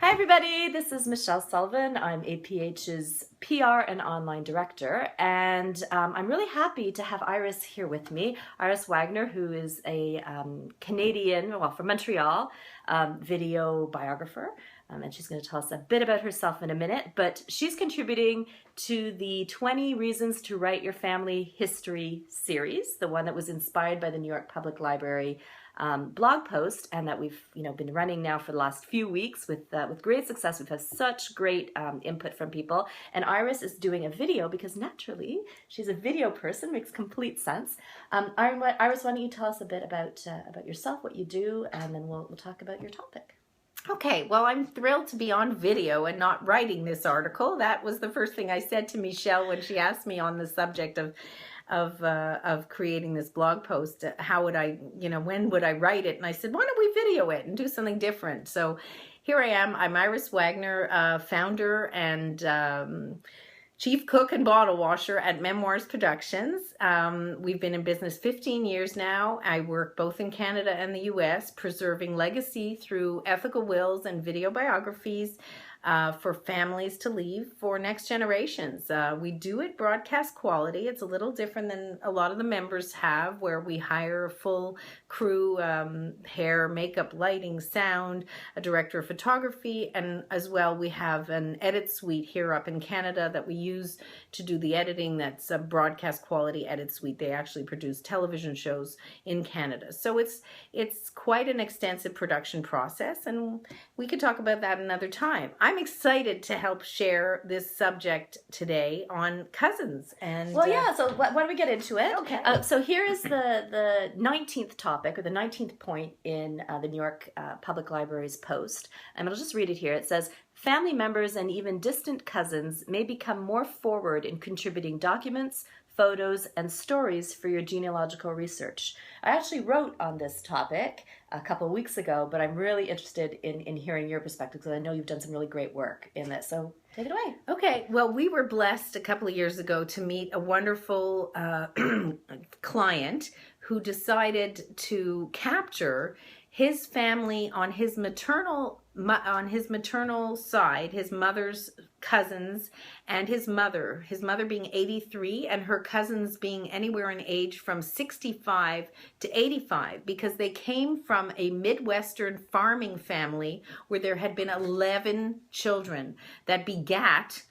Hi everybody, this is Michelle Sullivan. I'm APH's PR and online director, and I'm really happy to have Iris here with me. Iris Wagner, who is a Canadian, well, from Montreal, video biographer, and she's going to tell us a bit about herself in a minute, but she's contributing to the 20 Reasons to Write Your Family History series, the one that was inspired by the New York Public Library blog post, and that we've been running now for the last few weeks with great success. We've had such great input from people, and Iris is doing a video because naturally she's a video person. Makes complete sense. Iris, why don't you tell us a bit about yourself, what you do, and then we'll talk about your topic. Okay, well, I'm thrilled to be on video and not writing this article. That was the first thing I said to Michelle when she asked me on the subject of creating this blog post. How would I, when would I write it? And I said, why don't we video it and do something different? So here I am. I'm Iris Wagner, founder and chief cook and bottle washer at Memoirs Productions. We've been in business 15 years now. I work both in Canada and the US, preserving legacy through ethical wills and video biographies for families to leave for next generations. We do it broadcast quality. It's a little different than a lot of the members have, where we hire a full crew, hair, makeup, lighting, sound, a director of photography, and as well we have an edit suite here up in Canada that we use to do the editing. That's a broadcast quality edit suite. They actually produce television shows in Canada. So it's quite an extensive production process, and we could talk about that another time. I'm excited to help share this subject today on cousins. And well, yeah, so why don't we get into it? Okay. So here is the 19th topic, or the 19th point in the New York Public Library's post. And I'll just read it here. It says, family members and even distant cousins may become more forward in contributing documents, photos, and stories for your genealogical research. I actually wrote on this topic a couple of weeks ago, but I'm really interested in hearing your perspective because I know you've done some really great work in this. So take it away. Okay, well, we were blessed a couple of years ago to meet a wonderful client who decided to capture his family on his maternal side, his mother's cousins and his mother being 83 and her cousins being anywhere in age from 65 to 85, because they came from a Midwestern farming family where there had been 11 children that begat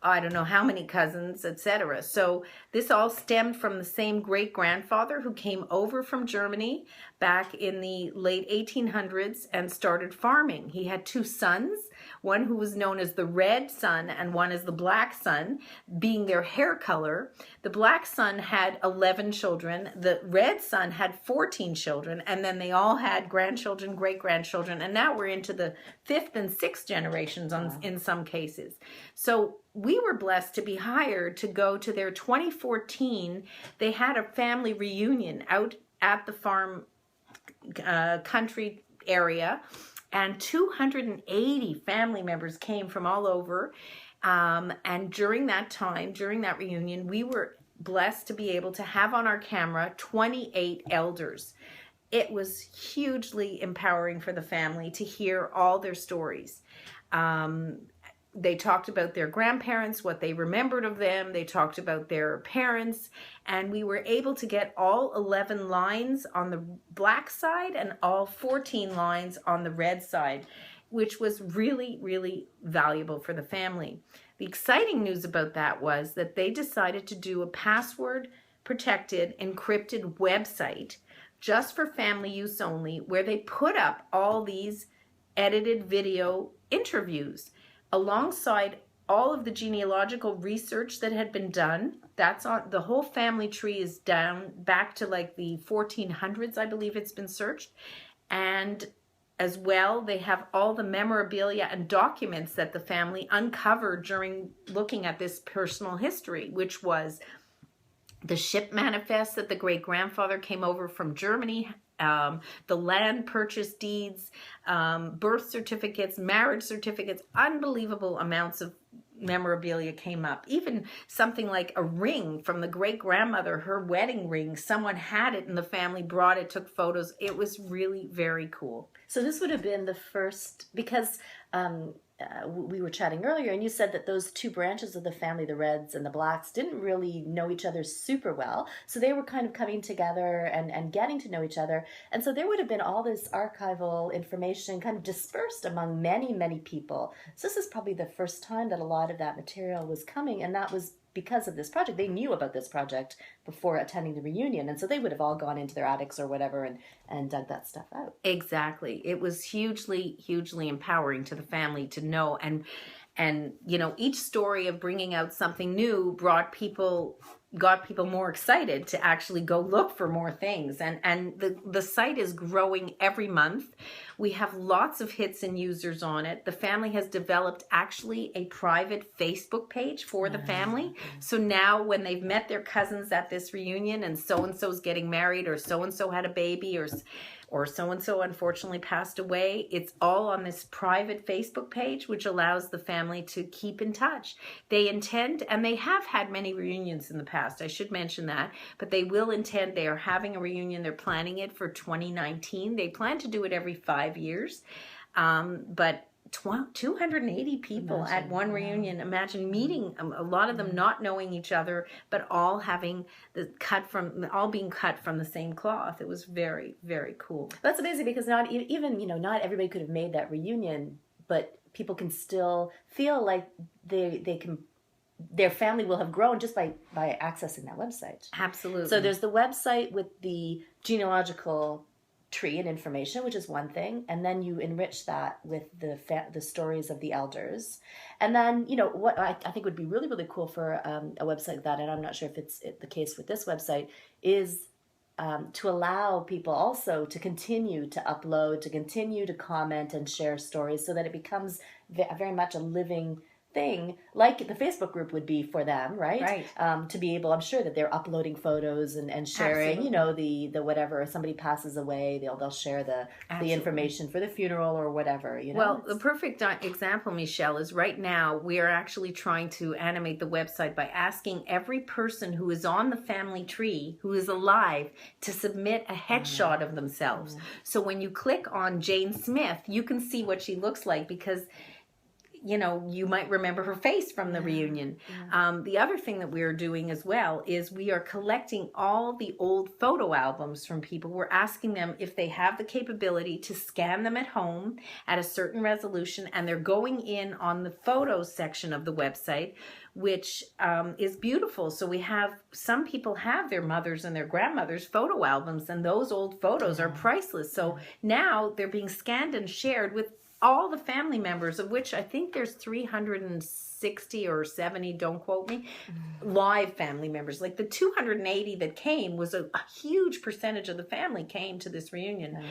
I don't know how many cousins, etc. So this all stemmed from the same great-grandfather who came over from Germany back in the late 1800s and started farming. He had two sons, one who was known as the red son and one as the black son, being their hair color. The black son had 11 children. The red son had 14 children, and then they all had grandchildren, great-grandchildren, and now we're into the 5th and 6th generations in some cases. So we were blessed to be hired to go to their 2014. They had a family reunion out at the farm country area, and 280 family members came from all over. And during that time, during that reunion, we were blessed to be able to have on our camera 28 elders. It was hugely empowering for the family to hear all their stories. They talked about their grandparents, what they remembered of them. They talked about their parents, and we were able to get all 11 lines on the black side and all 14 lines on the red side, which was really, really valuable for the family. The exciting news about that was that they decided to do a password-protected, encrypted website just for family use only, where they put up all these edited video interviews alongside all of the genealogical research that had been done. That's on the whole family tree is down back to like the 1400s, I believe it's been searched. And as well, they have all the memorabilia and documents that the family uncovered during looking at this personal history, which was the ship manifest that the great-grandfather came over from Germany, the land purchase deeds, birth certificates, marriage certificates, unbelievable amounts of memorabilia came up. Even something like a ring from the great-grandmother, her wedding ring, someone had it and the family brought it, took photos. It was really very cool. So this would have been the first, because we were chatting earlier and you said that those two branches of the family, the Reds and the Blacks, didn't really know each other super well. So they were kind of coming together and getting to know each other. And so there would have been all this archival information kind of dispersed among many, many people. So this is probably the first time that a lot of that material was coming, and that was because of this project. They knew about this project before attending the reunion, and so they would have all gone into their attics or whatever and dug that stuff out. Exactly. It was hugely, hugely empowering to the family to know, and you know, each story of bringing out something new got people more excited to actually go look for more things. And the site is growing every month. We have lots of hits and users on it. The family has developed actually a private Facebook page for the family. So now when they've met their cousins at this reunion and so-and-so's getting married, or so-and-so had a baby, or so-and-so unfortunately passed away, it's all on this private Facebook page, which allows the family to keep in touch. They intend, and they have had many reunions in the past, I should mention that, but they will intend, they are having a reunion, they're planning it for 2019. They plan to do it every 5 years, but 280 people at one reunion. Imagine meeting a lot of them not knowing each other, but all having all being cut from the same cloth. It was very, very cool. That's amazing, because not even, not everybody could have made that reunion, but people can still feel like they can, their family will have grown just by accessing that website. Absolutely. So there's the website with the genealogical tree and information, which is one thing, and then you enrich that with the stories of the elders. And then, what I think would be really, really cool for a website like that, and I'm not sure if it's the case with this website, is to allow people also to continue to upload, to continue to comment and share stories, so that it becomes very much a living thing, like the Facebook group would be for them, right? Right. To be able, I'm sure that they're uploading photos and sharing, Absolutely. the whatever, if somebody passes away, they'll share the information for the funeral or whatever, Well, the perfect example, Michelle, is right now we are actually trying to animate the website by asking every person who is on the family tree, who is alive, to submit a headshot of themselves. So when you click on Jane Smith, you can see what she looks like, because you might remember her face from the reunion. The other thing that we're doing as well is we are collecting all the old photo albums from people. We're asking them if they have the capability to scan them at home at a certain resolution, and they're going in on the photos section of the website, which is beautiful. So some people have their mothers and their grandmothers' photo albums, and those old photos are priceless. So now they're being scanned and shared with all the family members, of which I think there's 360 or 70, don't quote me, live family members. Like the 280 that came was a huge percentage of the family came to this reunion. Right.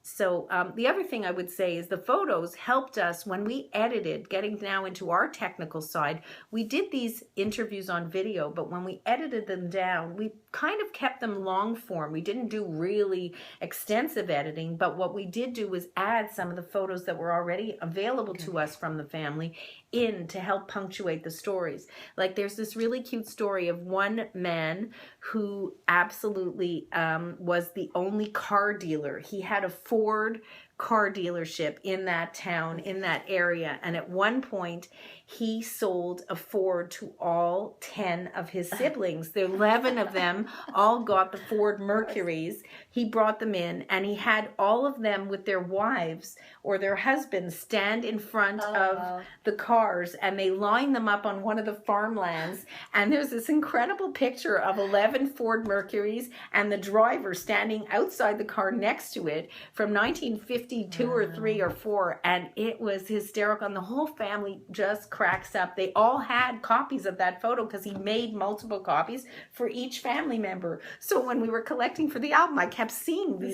So the other thing I would say is the photos helped us when we edited, getting now into our technical side. We did these interviews on video, but when we edited them down, we kind of kept them long form. We didn't do really extensive editing, but what we did do was add some of the photos that were already available to us from the family in to help punctuate the stories. Like there's this really cute story of one man who absolutely was the only car dealer. He had a Ford car dealership in that town, in that area, and at one point he sold a Ford to all 10 of his siblings. The 11 of them all got the Ford Mercuries. He brought them in, and he had all of them with their wives or their husbands stand in front of the cars, and they lined them up on one of the farmlands, and there's this incredible picture of 11 Ford Mercuries and the driver standing outside the car next to it from 1952 or 3 or 4, and it was hysterical, and the whole family just cracks up. They all had copies of that photo because he made multiple copies for each family member. So when we were collecting for the album, I kept seeing the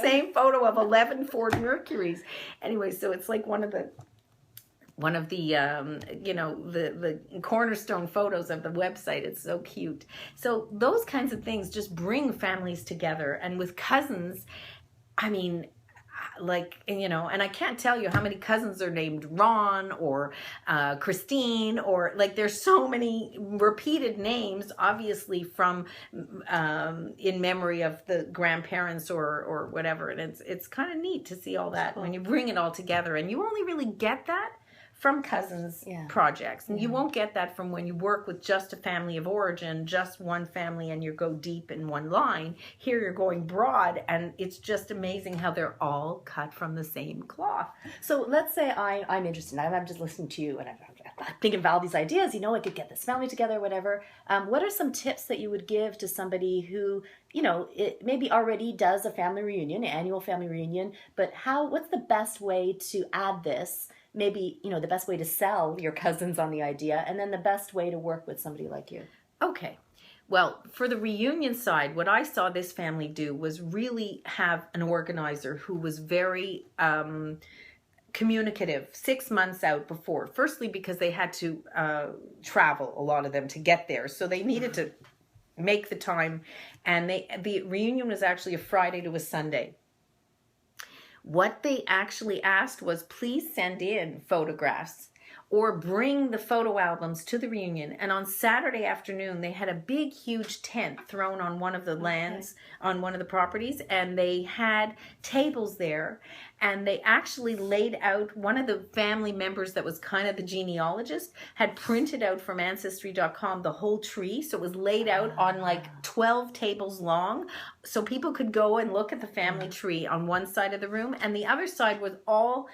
same photo of 11 Ford Mercuries. Anyway, so it's like one of the cornerstone photos of the website. It's so cute. So those kinds of things just bring families together. And with cousins, I mean, like, you know, and I can't tell you how many cousins are named Ron or Christine, or like there's so many repeated names, obviously from in memory of the grandparents or whatever. And it's kind of neat to see all that when you bring it all together. And you only really get that from cousins projects, and you won't get that from when you work with just a family of origin, just one family, and you go deep in one line. Here you're going broad, and it's just amazing how they're all cut from the same cloth. So let's say I'm interested, I'm just listening to you, and I'm thinking about all these ideas, you know, I could get this family together, whatever. What are some tips that you would give to somebody who, you know, it maybe already does a family reunion, an annual family reunion, but what's the best way to add this? Maybe, you know, the best way to sell your cousins on the idea, and then the best way to work with somebody like you. Okay. Well, for the reunion side, what I saw this family do was really have an organizer who was very communicative 6 months out before. Firstly, because they had to travel, a lot of them, to get there. So they needed to make the time. And the reunion was actually a Friday to a Sunday. What they actually asked was, please send in photographs or bring the photo albums to the reunion. And on Saturday afternoon, they had a big, huge tent thrown on one of the lands, on one of the properties, and they had tables there. And they actually laid out, one of the family members that was kind of the genealogist had printed out from Ancestry.com the whole tree. So it was laid out on like 12 tables long. So people could go and look at the family tree on one side of the room. And the other side was all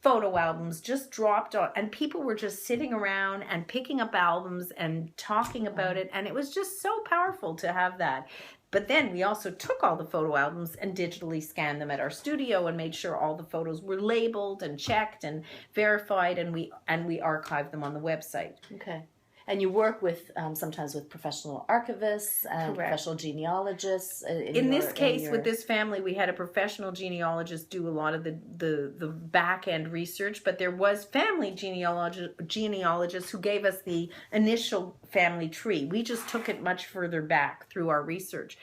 photo albums just dropped on, and people were just sitting around and picking up albums and talking about it, and it was just so powerful to have that. But then we also took all the photo albums and digitally scanned them at our studio and made sure all the photos were labeled and checked and verified, and we archived them on the website. Okay. And you work with sometimes with professional archivists and professional genealogists. In this case, with this family, we had a professional genealogist do a lot of the back end research, but there was family genealogists who gave us the initial family tree. We just took it much further back through our research.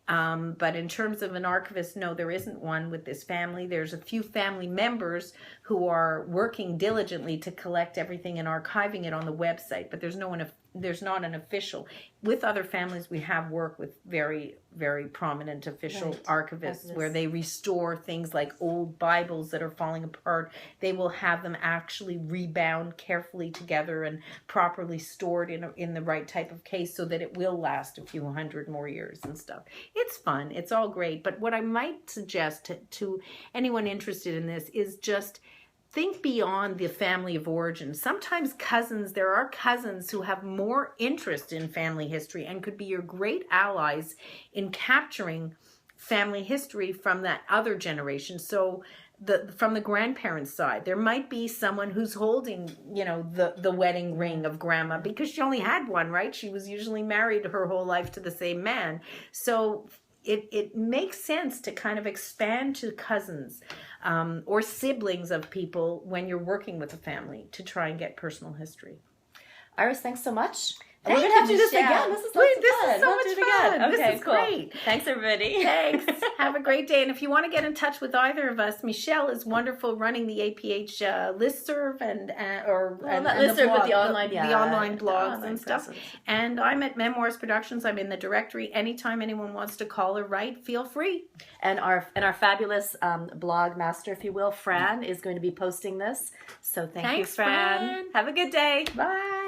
But in terms of an archivist, no, there isn't one with this family. There's a few family members who are working diligently to collect everything and archiving it on the website, but there's not an official. With other families, we have worked with very, very prominent official archivists where they restore things like old Bibles that are falling apart. They will have them actually rebound carefully together and properly stored in the right type of case so that it will last a few hundred more years and stuff. It's fun. It's all great. But what I might suggest to anyone interested in this is just think beyond the family of origin. Sometimes there are cousins who have more interest in family history and could be your great allies in capturing family history from that other generation. So from the grandparents' side, there might be someone who's holding, you know, the wedding ring of grandma because she only had one, right? She was usually married her whole life to the same man. So it makes sense to kind of expand to cousins or siblings of people when you're working with a family to try and get personal history. Iris, thanks so much. We're going to have to do this again. This is so much fun. Okay, this is cool. Great. Thanks, everybody. Thanks. Have a great day. And if you want to get in touch with either of us, Michelle is wonderful running the APH listserv and the online blogs and stuff. Presence. And I'm at Memoirs Productions. I'm in the directory. Anytime anyone wants to call or write, feel free. And our fabulous blog master, if you will, Fran, is going to be posting this. So thank you, Fran. Have a good day. Bye.